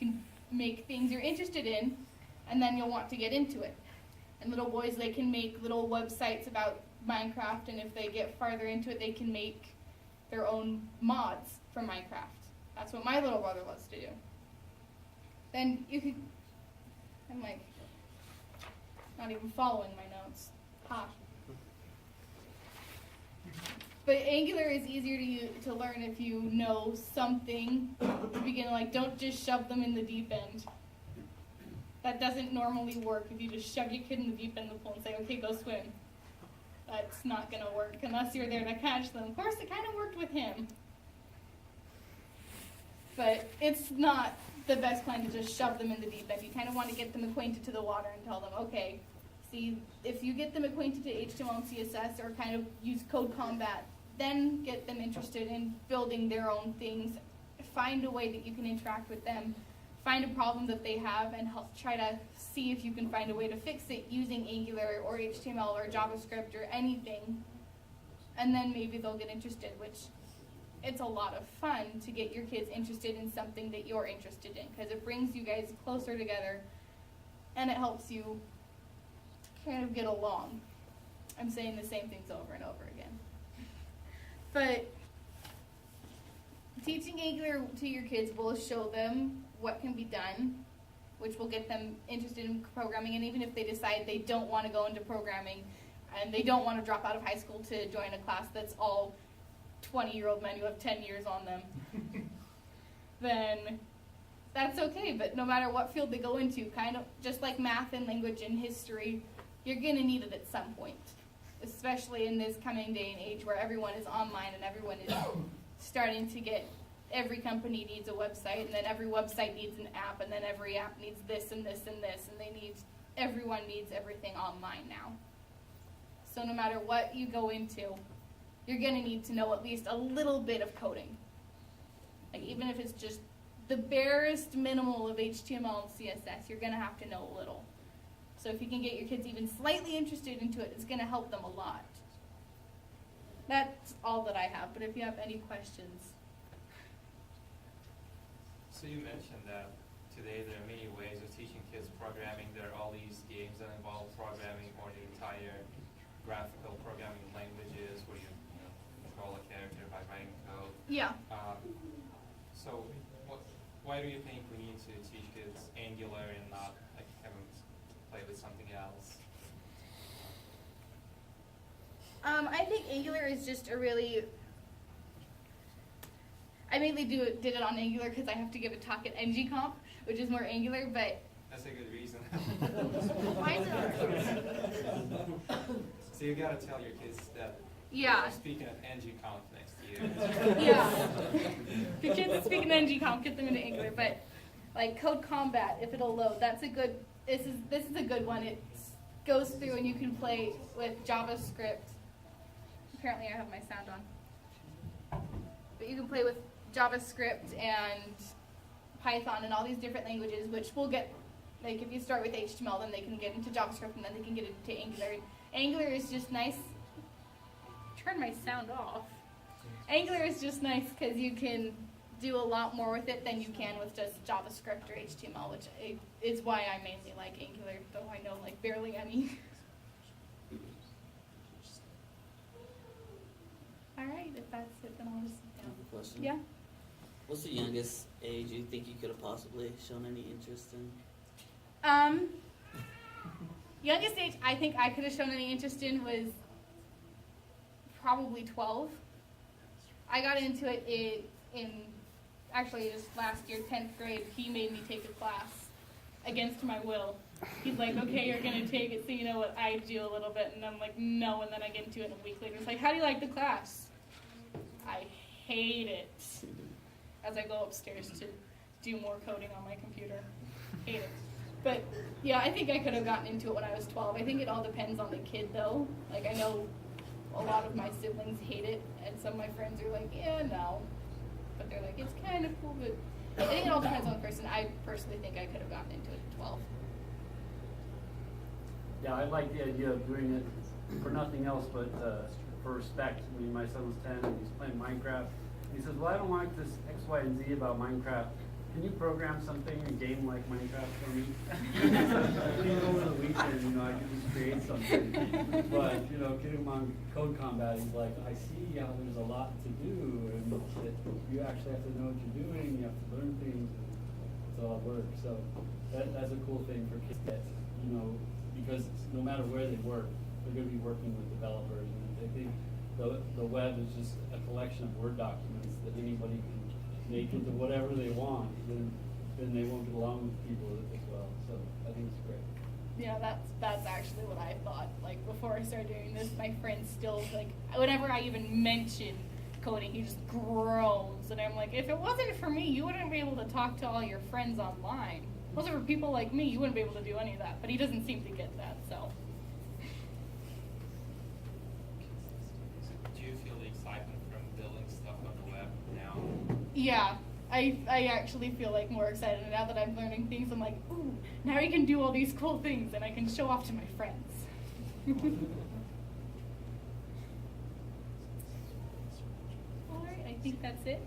can make things you're interested in, and then you'll want to get into it. And little boys, they can make little websites about Minecraft, and if they get farther into it, they can make their own mods for Minecraft. That's what my little brother loves to do. Then you could, I'm like, not even following my notes. Ha. But Angular is easier to learn if you know something to begin. Like, don't just shove them in the deep end. That doesn't normally work if you just shove your kid in the deep end of the pool and say, okay, go swim. That's not going to work unless you're there to catch them. Of course, it kind of worked with him. But it's not the best plan to just shove them in the deep end. You kind of want to get them acquainted to the water and tell them, okay, see, if you get them acquainted to HTML and CSS or kind of use code combat, then get them interested in building their own things. Find a way that you can interact with them. Find a problem that they have and help try to see if you can find a way to fix it using Angular or HTML or JavaScript or anything. And then maybe they'll get interested, which it's a lot of fun to get your kids interested in something that you're interested in, because it brings you guys closer together and it helps you kind of get along. I'm saying the same things over and over again. But teaching Angular to your kids will show them what can be done, which will get them interested in programming. And even if they decide they don't want to go into programming and they don't want to drop out of high school to join a class that's all 20-year-old men who have 10 years on them, then that's okay. But no matter what field they go into, kind of just like math and language and history, you're going to need it at some point, especially in this coming day and age where everyone is online and everyone is starting to get, every company needs a website, and then every website needs an app, and then every app needs this and this and this, and everyone needs everything online now. So no matter what you go into, you're going to need to know at least a little bit of coding. Like, even if it's just the barest minimal of HTML and CSS, you're going to have to know a little. So if you can get your kids even slightly interested into it, it's going to help them a lot. That's all that I have, but if you have any questions. So you mentioned that today there are many ways of teaching kids programming. There are all these games that involve programming, or the entire graphical programming languages where you control a character by writing code. Yeah. So why do you think we need to teach kids Angular and not like have them play with something else? I think Angular is just a really, I mainly did it on Angular because I have to give a talk at NGComp, which is more Angular, but. That's a good reason. Why is it? So you gotta tell your kids that. Yeah. You're speaking at NGComp next year. Yeah. If your kids are speaking NGComp, get them into Angular, but like Code Combat, if it'll load, that's a good, this is a good one. It goes through and you can play with JavaScript. Apparently I have my sound on. But you can play with JavaScript and Python and all these different languages, which will get, like if you start with HTML, then they can get into JavaScript and then they can get into Angular. Angular is just nice. Turn my sound off. Angular is just nice because you can do a lot more with it than you can with just JavaScript or HTML, which is why I mainly like Angular, though I know like barely any. All right, if that's it, then I'll just sit down. I have a question. Yeah? What's the youngest age you think you could have possibly shown any interest in? Youngest age I think I could have shown any interest in was probably 12. I got into it in actually just last year, 10th grade. He made me take a class against my will. He's like, okay, you're going to take it so you know what I do a little bit. And I'm like, no. And then I get into it, and a week later, it's like, how do you like the class? I hate it. As I go upstairs to do more coding on my computer. Hate it. But, yeah, I think I could have gotten into it when I was 12. I think it all depends on the kid, though. Like, I know a lot of my siblings hate it, and some of my friends are like, yeah, no. But they're like, it's kind of cool, but I think it all depends on the person. I personally think I could have gotten into it at 12. Yeah, I like the idea of doing it for nothing else but for respect. I mean, my son was 10 and he's playing Minecraft. He says, well, I don't like this X, Y, and Z about Minecraft. can you program something, a game like Minecraft for me? Even over the weekend, you know, I could just create something. But, you know, getting him on Code Combat, he's like, I see how there's a lot to do, and that you actually have to know what you're doing, you have to learn things, and it's all work. So that's a cool thing for kids that, you know, because no matter where they work, they're going to be working with developers. And I think the web is just a collection of Word documents that anybody can make into whatever they want, then they won't get along with people as well. So I think it's great. Yeah, that's actually what I thought. Like before I started doing this, my friend still like whenever I even mention coding, he just groans, and I'm like, if it wasn't for me, you wouldn't be able to talk to all your friends online. If it wasn't for people like me, you wouldn't be able to do any of that. But he doesn't seem to get that. So. Do you feel the excitement from building stuff on the web now? Yeah, I actually feel like more excited now that I'm learning things. I'm like, ooh, now I can do all these cool things and I can show off to my friends. All right, I think that's it.